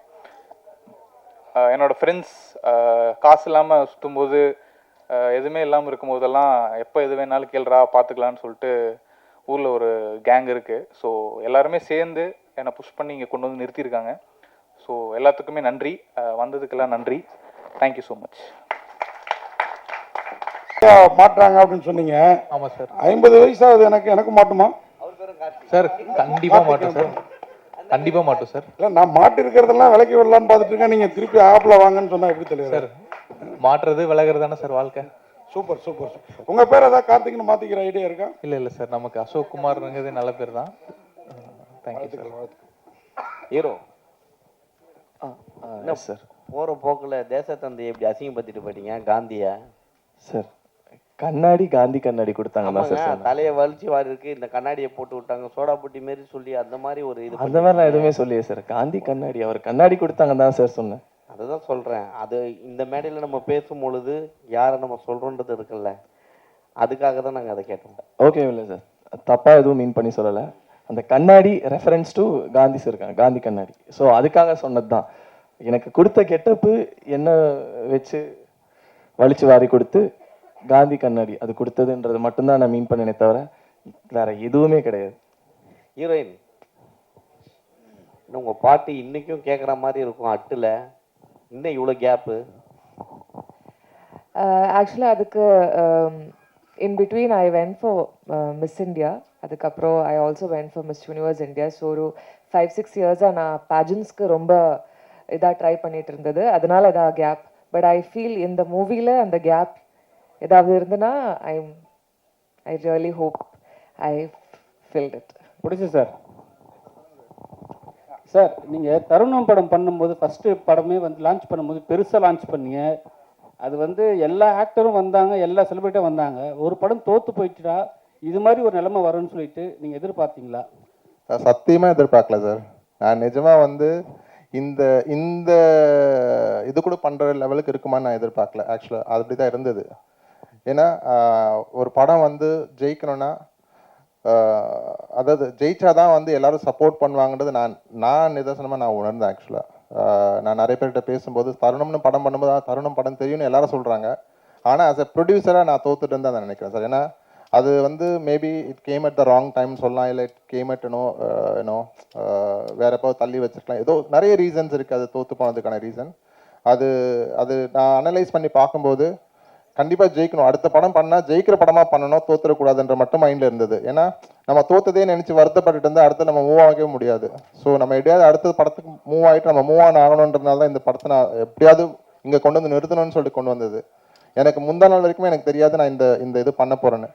D: என்னோடய ஃப்ரெண்ட்ஸ் காசு இல்லாமல் சுற்றும்போது எதுவுமே இல்லாமல் இருக்கும்போதெல்லாம் எப்போ எது வேணாலும் கேள்றா பார்த்துக்கலான்னு சொல்லிட்டு ஊரில் ஒரு கேங் இருக்குது. ஸோ எல்லாருமே சேர்ந்து என்னை புஷ் பண்ணி இங்கே கொண்டு வந்து நிறுத்தியிருக்காங்க. ஸோ எல்லாத்துக்குமே நன்றி, வந்ததுக்கெல்லாம் நன்றி. Thank you so much.
E: மாட்டுறாங்க அப்படின்னு சொன்னீங்க.
D: ஆமாம் சார்.
E: 50 வயசாகுது எனக்கு மாட்டுமா
D: சார்? கண்டிப்பாக மாட்டோம் சார், கண்டிப்பாக மாட்டோம் சார்.
E: இல்லை, நான் மாட்டி இருக்கிறதெல்லாம் விலைக்கு விடலான்னு பார்த்துட்டு இருக்கேன். நீங்கள் திருப்பி ஆப்பில் வாங்கன்னு சொன்னால் எப்படி தெரியும்
D: சார்? மாட்டுறது விலகிறது தானே சார் வாழ்க்கை.
E: Super super. உங்கள் பேர் ஏதாவது கார்த்திக்னு மாற்றிக்கிற ஐடியா இருக்கா?
D: இல்லை சார், நமக்கு அசோக் குமார்ங்கிறது நல்ல பேர் தான். Thank you sir.
F: ஹீரோ
D: என்ன சார்?
F: போகிற போக்கில் தேசத்தந்தை எப்படி அசிங்கப்படுத்திட்டு போயிட்டீங்க காந்தியை?
G: சார் கண்ணாடி காந்தி கண்ணாடி கொடுத்தாங்க சார்.
F: தலையை வலிச்சு வாரி இருக்கு, இந்த கண்ணாடியை போட்டு விட்டாங்க சோடா புட்டி மாரி சொல்லி அந்த மாதிரி ஒரு இது.
G: அந்த மாதிரி நான் எதுவுமே சொல்லியே சார். காந்தி கண்ணாடி அவர் கண்ணாடி கொடுத்தாங்க தான் சார் சொன்னேன்.
F: அதுதான் சொல்கிறேன். அது இந்த மேடையில் நம்ம பேசும் பொழுது யாரை நம்ம சொல்கிறோன்றது இருக்குல்ல, அதுக்காக தான் நாங்கள் அதை கேட்டோம்.
G: ஓகே இல்லை சார், தப்பாக எதுவும் மீன் பண்ணி சொல்லலை. அந்த கண்ணாடி ரெஃபரன்ஸ் டு காந்தி சார் இருக்காங்க, காந்தி கண்ணாடி. ஸோ அதுக்காக சொன்னது தான். எனக்கு கொடுத்த கெட்டப்பு என்ன வச்சு வலிச்சு வாரி கொடுத்து காந்தி கண்ணாடி அது கொடுத்ததுன்றது மட்டும்தான் நான் மீன் பண்ணேனே தவிர வேற எதுவுமே கிடையாது.
F: ஹீரோயின், உங்கள் பாட்டு இன்றைக்கும் கேட்குற மாதிரி இருக்கும் அட்டில், இன்னும் இவ்வளோ கேப்பு?
C: ஆக்சுவலாக அதுக்கு in between I went for Miss India, அதுக்கப்புறம் I also went for Miss Universe India. So ஒரு 5-6 இயர்ஸாக நான் பேஜன்ஸ்க்கு ரொம்ப இதாக ட்ரை பண்ணிட்டு இருந்தது, அதனால இதாக கேப். பட் ஐ ஃபீல் இந்த மூவியில் அந்த கேப் ஏதாவது இருந்துன்னா I really hope I filled it.
H: பிடிச்சி சார். சார், நீங்கள் தருணம் படம் பண்ணும்போது ஃபஸ்ட்டு படமே வந்து லான்ச் பண்ணும்போது பெருசாக லான்ச் பண்ணீங்க. அது வந்து எல்லா ஆக்டரும் வந்தாங்க, எல்லா செலிபிரிட்டியும் வந்தாங்க. ஒரு படம் தோற்று போயிட்டுடா இது மாதிரி ஒரு நிலைமை வரும்னு சொல்லிட்டு நீங்கள் எதிர்பார்த்தீங்களா?
I: சார் சத்தியமாக எதிர்பார்க்கல சார். நான் நிஜமாக வந்து இந்த இந்த இது கூட பண்ணுற லெவலுக்கு இருக்குமான்னு நான் எதிர்பார்க்கல. ஆக்சுவலாக அது அப்படி தான் இருந்தது. ஏன்னா ஒரு படம் வந்து ஜெயிக்கணும்னா அதாவது ஜெயிச்சா தான் வந்து எல்லாரும் சப்போர்ட் பண்ணுவாங்கன்றது நான் நிதர்சனமாக நான் உணர்ந்தேன். ஆக்சுவலாக நான் நிறைய பேர்கிட்ட பேசும்போது தருணம்னு படம் பண்ணும்போது தருணம் படம் தெரியும்னு எல்லாரும் சொல்கிறாங்க. ஆனால் ஆஸ் எ ப்ரொடியூசராக நான் தோத்துட்டு தான் நான் நினைக்கிறேன் சார். ஏன்னா அது வந்து maybe it came at the wrong time சொல்லலாம், இல்லை இட் கேம் அட் ஏன்னோ வேற எப்போ தள்ளி வச்சிருக்கலாம். ஏதோ நிறைய ரீசன்ஸ் இருக்குது அது தோற்று போனதுக்கான ரீசன். அது நான் அனலைஸ் பண்ணி பார்க்கும்போது கண்டிப்பாக ஜெயிக்கணும், அடுத்த படம் பண்ணால் ஜெயிக்கிற படமாக பண்ணணும், தோத்துறக்கூடாதுன்ற மட்டும் மைண்டில் இருந்தது. ஏன்னா நம்ம தோத்ததே நினச்சி வருத்தப்பட்டு இருந்தால் அடுத்து நம்ம மூவ் ஆகவே முடியாது. ஸோ நம்ம எப்படியாவது அடுத்த படத்துக்கு மூவ் ஆகிட்டு நம்ம மூவ் ஆன் ஆகணுன்றதுனால தான் இந்த படத்தை நான் எப்படியாவது இங்கே கொண்டு வந்து நிறுத்தணும்னு சொல்லிட்டு கொண்டு வந்தது. எனக்கு முந்தா நாள் வரைக்குமே எனக்கு தெரியாது நான் இந்த இது பண்ண போகிறேன்னு.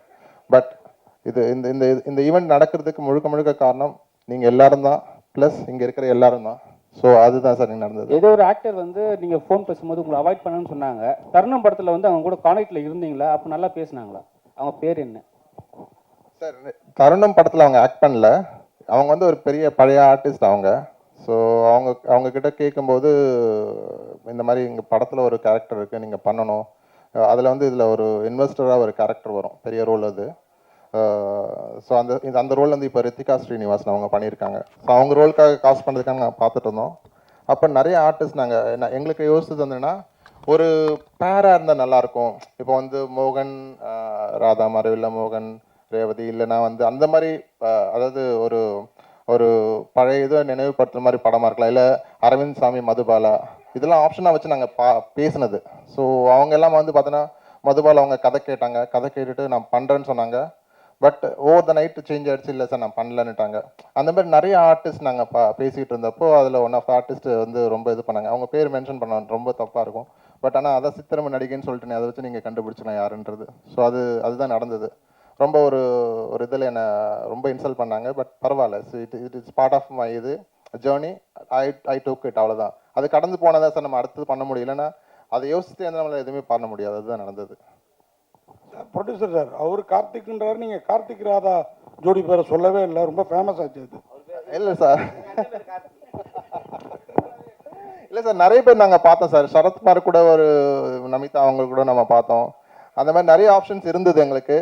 I: பட் இது இந்த இந்த இந்த ஈவெண்ட் நடக்கிறதுக்கு முழுக்க காரணம் நீங்கள் எல்லாரும் தான், ப்ளஸ் இங்கே இருக்கிற எல்லாரும் தான். ஸோ அதுதான் சார் நடந்தது.
H: ஏதோ ஒரு ஆக்டர் வந்து நீங்கள் ஃபோன் பேசும்போது உங்களை அவாய்ட் பண்ணணும்னு சொன்னாங்க. தருணம் படத்தில் வந்து அவங்க கூட கான்டாக்டில் இருந்தீங்களா? அப்போ நல்லா பேசினாங்களா? அவங்க பேர் என்ன
I: சார்? தருணம் படத்தில் அவங்க ஆக்ட் பண்ணல. அவங்க வந்து ஒரு பெரிய பழைய ஆர்டிஸ்ட் அவங்க. ஸோ அவங்க கிட்ட கேட்கும்போது இந்த மாதிரி எங்கள் படத்தில் ஒரு கேரக்டர் இருக்குது, நீங்கள் பண்ணணும். அதில் வந்து இதில் ஒரு இன்வெஸ்டராக ஒரு கேரக்டர் வரும், பெரிய ரோல் அது. ஸோ அந்த ரோல் வந்து இப்போ ரித்திகா ஸ்ரீனிவாசன் அவங்க பண்ணியிருக்காங்க. ஸோ அவங்க ரோலுக்காக காசு பண்ணுறதுக்காக நாங்கள் பார்த்துட்டு இருந்தோம். அப்போ நிறைய ஆர்டிஸ்ட் நாங்கள் எங்களுக்கு யோசிச்சது வந்துன்னா ஒரு பேராக இருந்தால் நல்லாயிருக்கும். இப்போ வந்து மோகன் ராதா மாதிரி, இல்லை மோகன் ரேவதி, இல்லைன்னா வந்து அந்த மாதிரி அதாவது ஒரு ஒரு பழைய இதை நினைவுபடுத்துகிற மாதிரி படமாக இருக்கலாம், இல்லை அரவிந்த் சாமி மதுபாலா, இதெல்லாம் ஆப்ஷனாக வச்சு நாங்கள் பேசினது. ஸோ அவங்க எல்லாம் வந்து பார்த்தோன்னா மதுபாலா அவங்க கதை கேட்டாங்க, கதை கேட்டுட்டு நான் பண்ணுறேன்னு சொன்னாங்க. But over the night change ஆகிடுச்சு, இல்லை சார் நான் பண்ணலன்னுட்டாங்க. அந்த மாதிரி நிறைய ஆர்டிஸ்ட் நாங்கள் பேசிக்கிட்டு இருந்தப்போ அதில் ஒன் ஆஃப் ஆர்டிஸ்ட் வந்து ரொம்ப இது பண்ணாங்க. அவங்க பேர் மென்ஷன் பண்ண ரொம்ப தப்பாக இருக்கும். பட் ஆனால் அதான் சித்திரம நடிகைன்னு சொல்லிட்டு அதை வச்சு நீங்கள் கண்டுபிடிச்சிக்கலாம் யாருன்றது. ஸோ அதுதான் நடந்தது. ரொம்ப ஒரு இதில் என்னை ரொம்ப இன்சல்ட் பண்ணாங்க. பட் பரவாயில்ல, it is part of my இது ஜேர்னி. ஐ டோக் இட், அவ்வளோதான். அது கடந்து போனதான் சார் நம்ம அடுத்தது பண்ண முடியலன்னா அதை யோசித்து நம்மளால் எதுவுமே பண்ண முடியாது. அதுதான் நடந்தது.
E: ப்ரொடியூசர் சார், அவர் கார்த்திக்ன்றாரு, நீங்கள் கார்த்திக் ராதா ஜோடி பேரை சொல்லவே இல்லை, ரொம்ப ஃபேமஸ் ஆச்சு அது.
I: இல்லை சார், இல்லை சார், நிறைய பேர் நாங்கள் பார்த்தோம் சார். சரத்குமார் கூட ஒரு நமிதா அவங்க கூட நம்ம பார்த்தோம். அந்த மாதிரி நிறைய ஆப்ஷன்ஸ் இருந்தது எங்களுக்கு.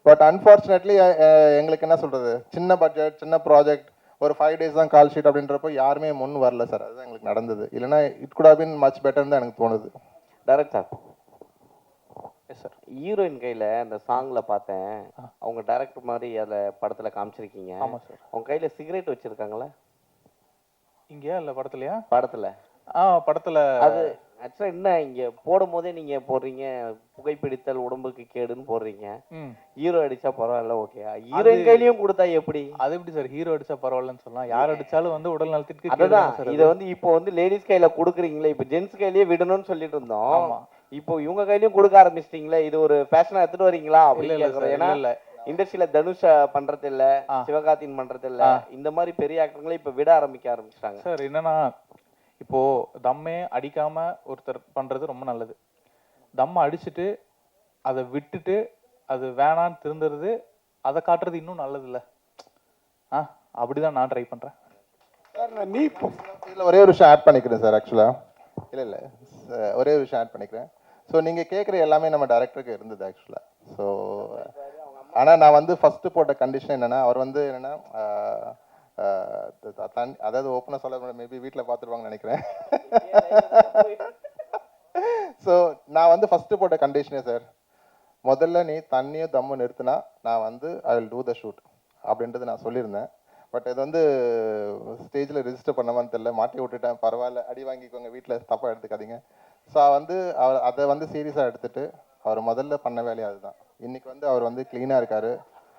I: பட் அன்ஃபார்ச்சுனேட்லி எங்களுக்கு என்ன சொல்கிறது, சின்ன பட்ஜெட், சின்ன ப்ராஜெக்ட், ஒரு 5 days தான் கால் ஷீட் அப்படின்றப்போ யாருமே முன் வரல சார். அதுதான் எங்களுக்கு நடந்தது. இல்லைன்னா it could have been much பெட்டர்னு தான் எனக்கு தோணுது.
F: Director
D: yes sir.
F: ஹீரோயின் கையில் அந்த சாங்கில் பார்த்தேன், அவங்க டைரக்டர் மாதிரி அதில் படத்தில் காமிச்சிருக்கீங்க.
D: ஆமாம் சார்.
F: அவங்க கையில் சிகரெட் வச்சுருக்காங்களே
D: இங்கேயா இல்லை படத்துலையா?
F: படத்தில்.
D: படத்தில்
F: அது ஆக்சுவலாக என்ன இங்கே போடும் போதே நீங்கள் போடுறீங்க புகைப்பிடித்தல் உடம்புக்கு கேடுன்னு போடுறீங்க. ஹீரோ அடித்தா பரவாயில்ல, ஓகே. ஹீரோயின் கையிலையும் கொடுத்தா எப்படி?
D: அது எப்படி சார் ஹீரோ அடிச்சா பரவாயில்லன்னு சொல்லலாம்? யார் அடிச்சாலும் வந்து உடல் நலத்திற்கு
F: அதுதான். இதை வந்து இப்போ வந்து லேடிஸ் கையில கொடுக்குறீங்களே, இப்போ ஜென்ஸ் கையிலேயே விடணும்னு சொல்லிட்டு இருந்தோம். இப்போ இவங்க கையிலயும் கொடுக்க ஆரம்பிச்சிட்டீங்களே, இது ஒரு ஃபேஷனா எடுத்துட்டு வரீங்களா அப்படின்னு கேட்குறேன். ஏன்னா இண்டஸ்ட்ரியில தனுஷ் பண்றது இல்ல, சிவகார்த்தின் பண்றது இல்ல, இந்த மாதிரி பெரிய ஆக்டர்களே இப்போ விட ஆரம்பிச்சாங்க
D: சார். என்னன்னா இப்போ தம்மே அடிக்காம ஒருத்தர் பண்றது ரொம்ப நல்லது. தம்மை அடிச்சுட்டு அதை விட்டுட்டு அது வேணான்னு திருந்துறது, அதை காட்டுறது இன்னும் நல்லது இல்லை. அப்படிதான் நான் ட்ரை பண்றேன்.
E: நீ
I: இதில் ஒரே ஒரு விஷயம் ஆட் பண்ணிக்கிறேன் சார். ஆக்சுவலாக இல்லை ஒரே ஒரு விஷயம் ஆட் பண்ணிக்கிறேன். ஸோ நீங்கள் கேட்குற எல்லாமே நம்ம டைரக்டருக்கு இருந்தது ஆக்சுவலாக. ஸோ ஆனால் நான் வந்து ஃபஸ்ட்டு போட்ட கண்டிஷன் என்னென்னா, அவர் வந்து என்னென்னா அதாவது ஓப்பனாக சொல்ல மேபி வீட்டில் பார்த்துருவாங்கன்னு நினைக்கிறேன். ஸோ நான் வந்து ஃபஸ்ட்டு போட்ட கண்டிஷனே சார், முதல்ல நீ தண்ணியும் தம்மும் நிறுத்தினா நான் வந்து I will do the shoot அப்படின்றது நான் சொல்லியிருந்தேன். பட் இது வந்து ஸ்டேஜில் ரெஜிஸ்டர் பண்ணவான்னு தெரியல, மாட்டி விட்டுட்டேன். பரவாயில்ல, அடி வாங்கிக்கோங்க, வீட்டில் தப்பாக எடுத்துக்காதீங்க. ஸோ வந்து அவர் அதை வந்து சீரியஸாக எடுத்துகிட்டு அவர் முதல்ல பண்ண வேலையை அதுதான். இன்றைக்கி வந்து அவர் வந்து க்ளீனாக இருக்கார்.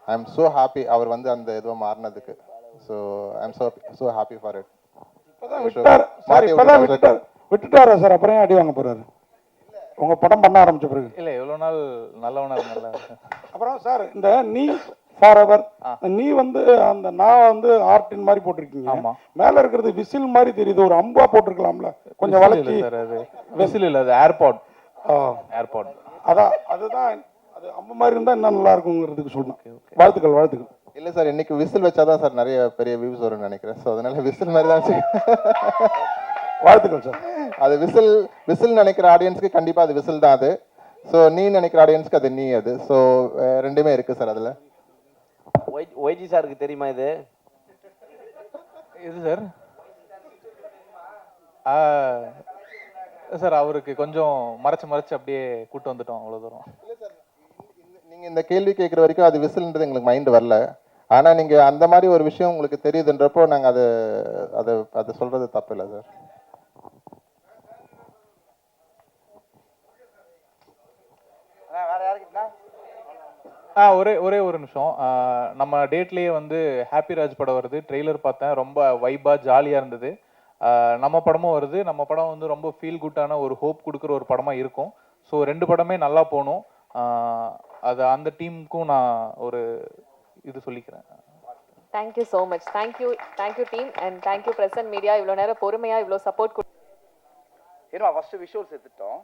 I: ஐ எம் ஸோ ஹாப்பி அவர் வந்து அந்த இதுவாக மாறினதுக்கு. So I am so happy for it.
E: விட்டுட்டாரா சார்? அப்புறம் அடி வாங்க போகிறாரு உங்கள் படம் பண்ண ஆரம்பிச்ச பிறகு?
D: இல்லை, எவ்வளோ நாள் நல்லவனா இருந்தால.
E: அப்புறம் சார் இந்த நீ ஃபார் எவர், நீ வந்து அந்த நான் வந்து ஆர்டின் மாதிரி போட்டிருக்கீங்க.
D: ஆமாம்.
E: மேலே இருக்கிறது விசில் மாதிரி தெரியுது, ஒரு அம்பா போட்டிருக்கலாம்ல கொஞ்சம் வளர்ச்சி.
D: சார் அது விசில் இல்லை, அது ஏர்பாட். ஏர்பாட்
E: அதான் அதுதான் அது அம்பு மாதிரி இருந்தால் இன்னும் நல்லா இருக்குங்கிறதுக்கு சொல்லணும். வாழ்த்துக்கள் வாழ்த்துக்கள்.
I: இல்லை சார், இன்னைக்கு விசில் வச்சாதான் சார் நிறைய பெரிய வியூஸ் வரும்னு நினைக்கிறேன். ஸோ அதனால விசில் மாதிரி தான்
E: வாழ்த்துக்கள் சார்.
I: அது விசில் நினைக்கிற ஆடியன்ஸ்க்கு கண்டிப்பாக அது விசில் தான் அது. ஸோ நீ நினைக்கிற ஆடியன்ஸ்க்கு அது நீ அது. ஸோ ரெண்டுமே இருக்குது சார் அதில்.
F: ஒய்ஜி சாருக்கு தெரியுமா இது?
D: இது சார் சார் அவருக்கு கொஞ்சம் மறைச்சு அப்படியே கூட்டு வந்துட்டோம், அவ்வளோ தூரம்.
I: நீங்கள் இந்த கேள்வி கேட்குற வரைக்கும் அது விசில்ன்றது எங்களுக்கு மைண்டு வரல. ஆனால் நீங்கள் அந்த மாதிரி ஒரு விஷயம் உங்களுக்கு தெரியுதுன்றப்போ நாங்கள் அதை சொல்கிறது தப்பு இல்லை சார்.
D: ஒரே ஒரு நிமிஷம். நம்ம டேட்லேயே வந்து ஹாப்பி ராஜ் படம் வருது. ட்ரெய்லர் பார்த்தேன், ரொம்ப வைபாக ஜாலியாக இருந்தது. நம்ம படமும் வருது. நம்ம படம் வந்து ரொம்ப ஃபீல் குட்டான ஒரு ஹோப் கொடுக்குற ஒரு படமாக இருக்கும். ஸோ 2 படமே நல்லா போகணும். அது அந்த டீமுக்கும் நான் ஒரு இது சொல்லிக்கிறேன்.
J: Thank you so much. Thank you team and thank you present media. இவ்வளோ நேரம் பொறுமையாக இவ்வளோ சப்போர்ட்
B: ஏன்னா ஃபஸ்ட்டு விஷுவல்ஸ் எடுத்துட்டோம்.